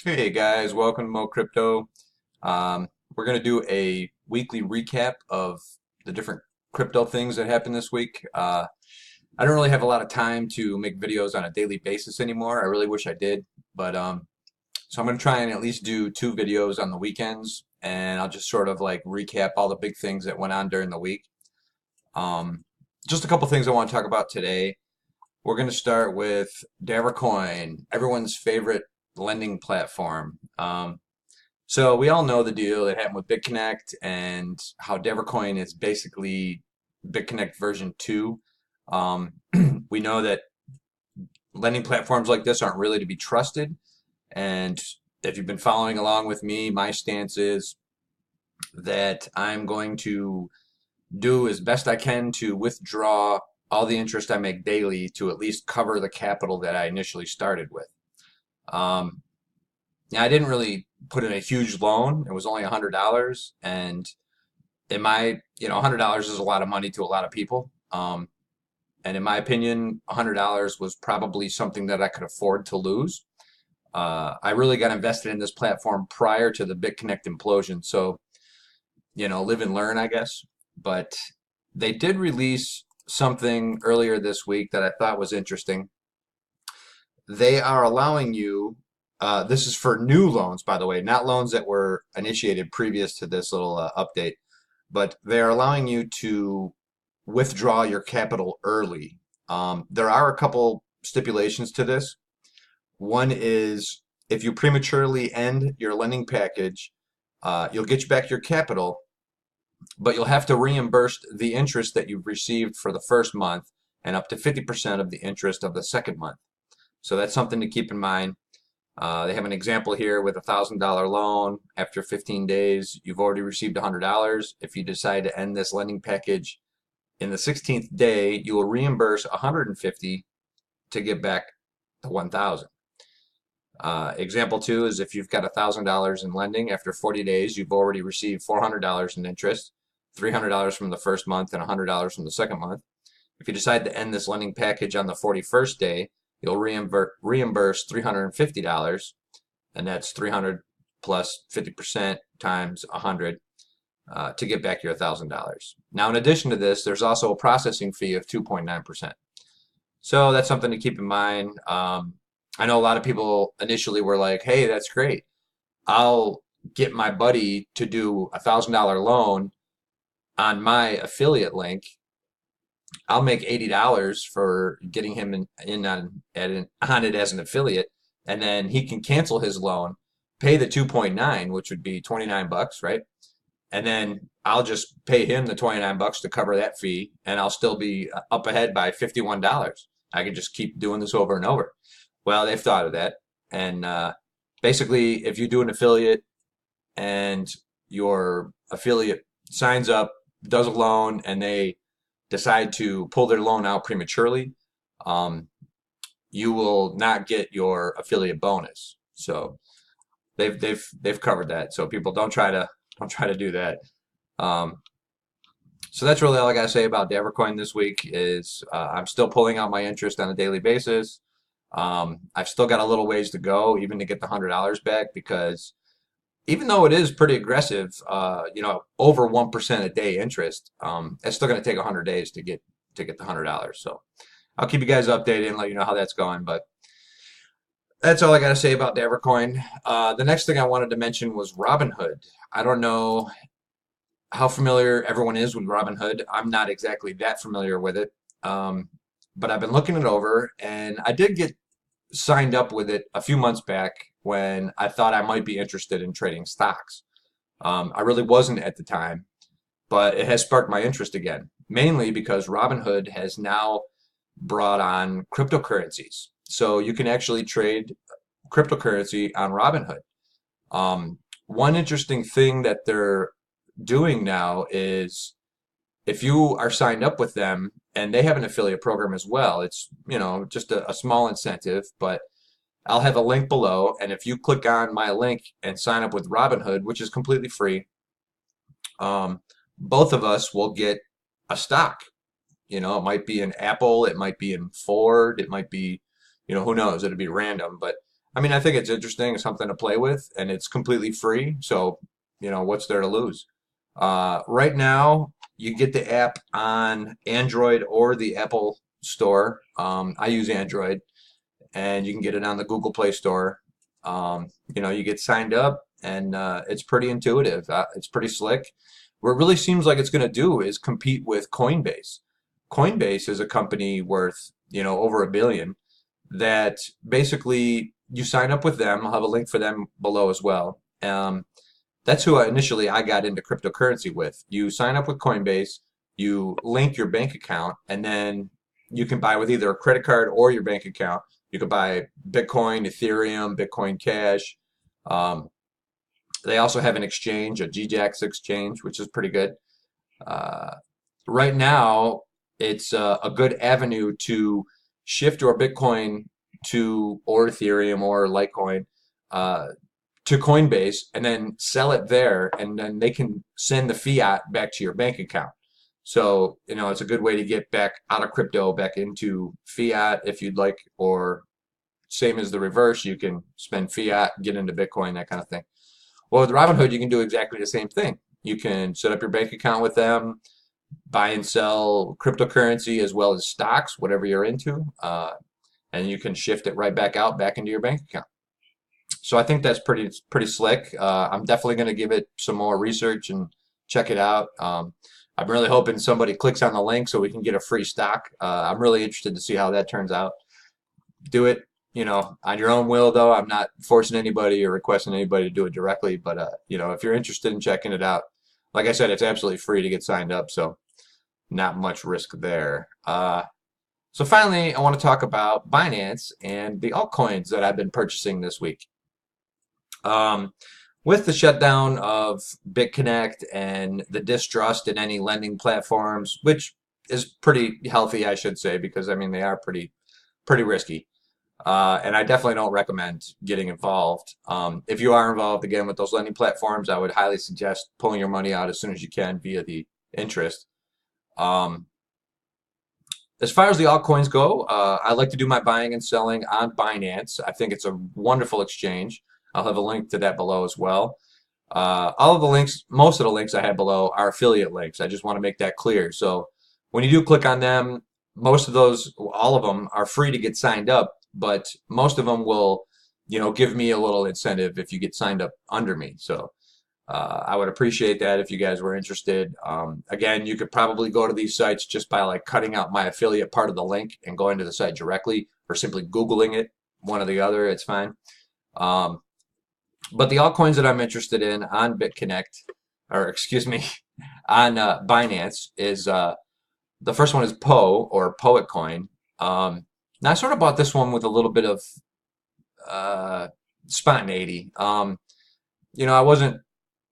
Hey guys, welcome to Mo Crypto. We're going to do a weekly recap of the different crypto things that happened this week. I don't really have a lot of time to make videos on a daily basis anymore. I really wish I did, but so I'm going to try and at least do 2 videos on the weekends, and I'll just sort of like recap all the big things that went on during the week. Um, just a couple things I want to talk about today. We're going to start with Davorcoin, everyone's favorite lending platform. So we all know the deal that happened with BitConnect and how Davorcoin is basically BitConnect version 2. Um, we know that lending platforms like this aren't really to be trusted. And if you've been following along with me, my stance is that I'm going to do as best I can to withdraw all the interest I make daily to at least cover the capital that I initially started with. Um, yeah, I didn't really put in a huge loan. It was only $100, and in my, $100 is a lot of money to a lot of people. And in my opinion, $100 was probably something that I could afford to lose. I really got invested in this platform prior to the BitConnect implosion, so live and learn, I guess. But they did release something earlier this week that I thought was interesting. They are allowing you, this is for new loans, by the way, not loans that were initiated previous to this little update, but they're allowing you to withdraw your capital early. There are a couple stipulations to this. One is if you prematurely end your lending package, you'll get back your capital, but you'll have to reimburse the interest that you've received for the first month and up to 50% of the interest of the second month. So that's something to keep in mind. They have an example here with $1,000 loan. After 15 days, you've already received $100. If you decide to end this lending package in the 16th day, you will reimburse 150 to get back the 1,000. Example two is if you've got $1,000 in lending, after 40 days, you've already received $400 in interest, $300 from the first month, and $100 from the second month. If you decide to end this lending package on the 41st day, you'll reimburse $350, and that's 300 plus 50% times 100 to get back your $1,000. Now, in addition to this, there's also a processing fee of 2.9%. So that's something to keep in mind. I know a lot of people initially were like, hey, that's great. I'll get my buddy to do $1,000 loan on my affiliate link. I'll make $80 for getting him in on it as an affiliate, and then he can cancel his loan, pay the 2.9, which would be 29 bucks, right? And then I'll just pay him the 29 bucks to cover that fee, and I'll still be up ahead by $51. I can just keep doing this over and over. Well, they've thought of that, and basically, if you do an affiliate and your affiliate signs up, does a loan, and they decide to pull their loan out prematurely, um, you will not get your affiliate bonus. So they've covered that. So people don't try to do that. Um, so that's really all I gotta say about Davorcoin this week. Is I'm still pulling out my interest on a daily basis. I've still got a little ways to go, even to get the $100 back, because even though it is pretty aggressive, over 1% a day interest, it's still going to take 100 days to get the $100. So I'll keep you guys updated and let you know how that's going. But that's all I got to say about Davorcoin. The next thing I wanted to mention was Robinhood. I don't know how familiar everyone is with Robinhood. I'm not exactly that familiar with it, but I've been looking it over, and I did get signed up with it a few months back when I thought I might be interested in trading stocks. I really wasn't at the time, but it has sparked my interest again, mainly because Robinhood has now brought on cryptocurrencies. So you can actually trade cryptocurrency on Robinhood. One interesting thing that they're doing now is if you are signed up with them, and they have an affiliate program as well, it's just a small incentive, but I'll have a link below, and if you click on my link and sign up with Robinhood, which is completely free, um, both of us will get a stock. It might be in Apple, it might be in Ford, it might be, who knows, it'll be random, but I mean, I think it's interesting, it's something to play with, and it's completely free. So, what's there to lose? Right now, you get the app on Android or the Apple Store. I use Android, and you can get it on the Google Play Store. You get signed up, and it's pretty intuitive. It's pretty slick. What it really seems like it's going to do is compete with Coinbase. Coinbase is a company worth, over $1 billion that basically you sign up with them. I'll have a link for them below as well. That's who initially I got into cryptocurrency with. You sign up with Coinbase, you link your bank account, and then you can buy with either a credit card or your bank account. You can buy Bitcoin, Ethereum, Bitcoin Cash. Um, they also have an exchange, a GJAX exchange, which is pretty good. Uh, right now, it's a good avenue to shift your Bitcoin to or Ethereum or Litecoin uh, to Coinbase and then sell it there, and then they can send the fiat back to your bank account. So, it's a good way to get back out of crypto, back into fiat if you'd like, or same as the reverse, you can spend fiat, get into Bitcoin, that kind of thing. Well, with Robinhood, you can do exactly the same thing. You can set up your bank account with them, buy and sell cryptocurrency as well as stocks, whatever you're into, and you can shift it right back out, back into your bank account. So I think that's pretty slick. I'm definitely going to give it some more research and check it out. I'm really hoping somebody clicks on the link so we can get a free stock. I'm really interested to see how that turns out. Do it, on your own will, though. I'm not forcing anybody or requesting anybody to do it directly, but if you're interested in checking it out, like I said, it's absolutely free to get signed up, so not much risk there. So finally, I want to talk about Binance and the altcoins that I've been purchasing this week. With the shutdown of BitConnect and the distrust in any lending platforms, which is pretty healthy, I should say, because I mean they are pretty risky. And I definitely don't recommend getting involved. If you are involved again with those lending platforms, I would highly suggest pulling your money out as soon as you can via the interest. As far as the altcoins go, I like to do my buying and selling on Binance. I think it's a wonderful exchange. I'll have a link to that below as well. All of the links, most of the links I have below are affiliate links. I just want to make that clear. So when you do click on them, most of those, all of them are free to get signed up, but most of them will, give me a little incentive if you get signed up under me. So I would appreciate that if you guys were interested. Again, you could probably go to these sites just by like cutting out my affiliate part of the link and going to the site directly, or simply Googling it, one or the other, it's fine. But the altcoins that I'm interested in on BitConnect, or excuse me, on Binance is the first one is po.et coin. Now I sort of bought this one with a little bit of spontaneity. I wasn't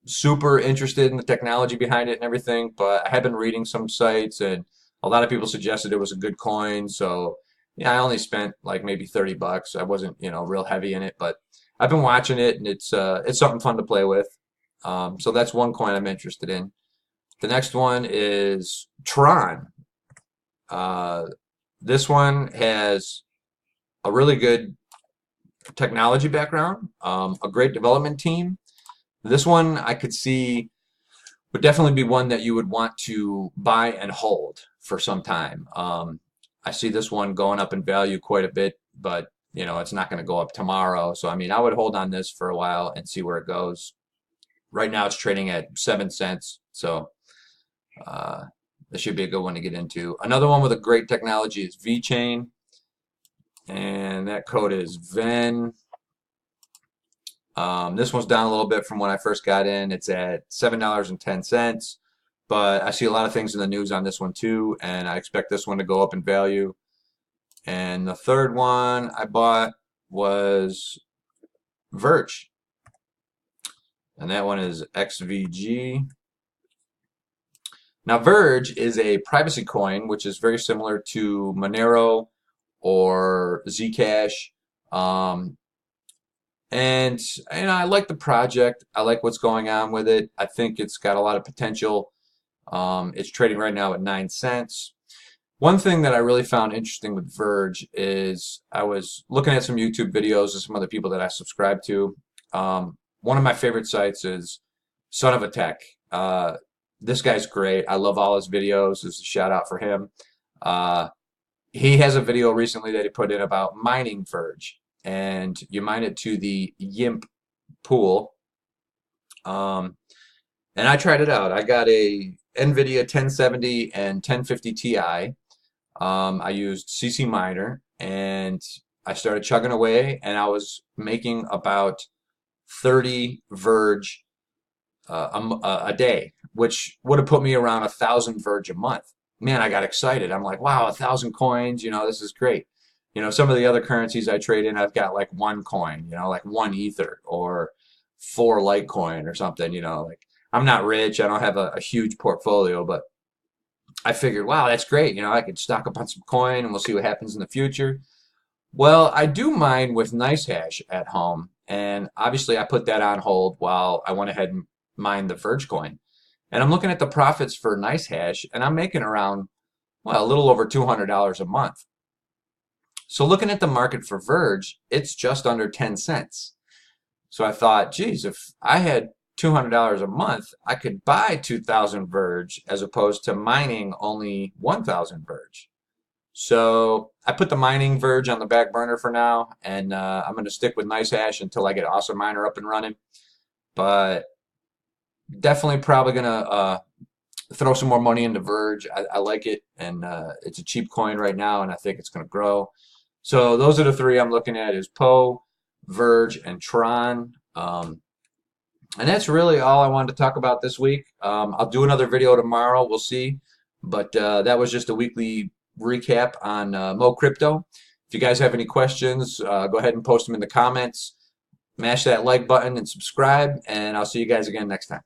super interested in the technology behind it and everything, but I had been reading some sites and a lot of people suggested it was a good coin. So yeah, I only spent like maybe $30. I wasn't, real heavy in it, but I've been watching it and it's something fun to play with. So that's one coin I'm interested in. The next one is Tron. This one has a really good technology background, a great development team. This one I could see would definitely be one that you would want to buy and hold for some time. I see this one going up in value quite a bit, but it's not going to go up tomorrow. So I mean, I would hold on this for a while and see where it goes. Right now it's trading at 7 cents, so this should be a good one to get into. Another one with a great technology is VeChain, and that code is VEN. This one's down a little bit from when I first got in. It's at $7.10, but I see a lot of things in the news on this one too, and I expect this one to go up in value. And the third one I bought was Verge, and that one is XVG. Now, Verge is a privacy coin, which is very similar to Monero or Zcash. And I like the project. I like what's going on with it. I think it's got a lot of potential. It's trading right now at 9 cents. One thing that I really found interesting with Verge is I was looking at some YouTube videos of some other people that I subscribe to. One of my favorite sites is Son of a Tech. This guy's great. I love all his videos. This is a shout out for him. Uh, he has a video recently that he put in about mining Verge, and you mine it to the YIMP pool. And I tried it out. I got a NVIDIA 1070 and 1050 Ti. I used CC Miner, and I started chugging away, and I was making about 30 Verge a day, which would have put me around 1,000 Verge a month. Man, I got excited. I'm like, wow, 1,000 coins, this is great. Some of the other currencies I trade in, I've got like one coin, like one Ether or 4 Litecoin or something, like I'm not rich. I don't have a huge portfolio, but I figured, wow, that's great. I could stock up on some coin and we'll see what happens in the future. Well, I do mine with NiceHash at home, and obviously I put that on hold while I went ahead and mined the Verge coin. And I'm looking at the profits for NiceHash, and I'm making around, well, a little over $200 a month. So looking at the market for Verge, it's just under 10 cents. So I thought, geez, if I had $200 a month, I could buy 2,000 Verge as opposed to mining only 1,000 Verge. So I put the mining Verge on the back burner for now, and I'm going to stick with NiceHash until I get Awesome Miner up and running. But definitely probably going to throw some more money into Verge. I like it, and it's a cheap coin right now, and I think it's going to grow. So those are the three I'm looking at: is Po, Verge, and Tron. And that's really all I wanted to talk about this week. I'll do another video tomorrow. We'll see. But that was just a weekly recap on Mo Crypto. If you guys have any questions, go ahead and post them in the comments. Mash that like button and subscribe, and I'll see you guys again next time.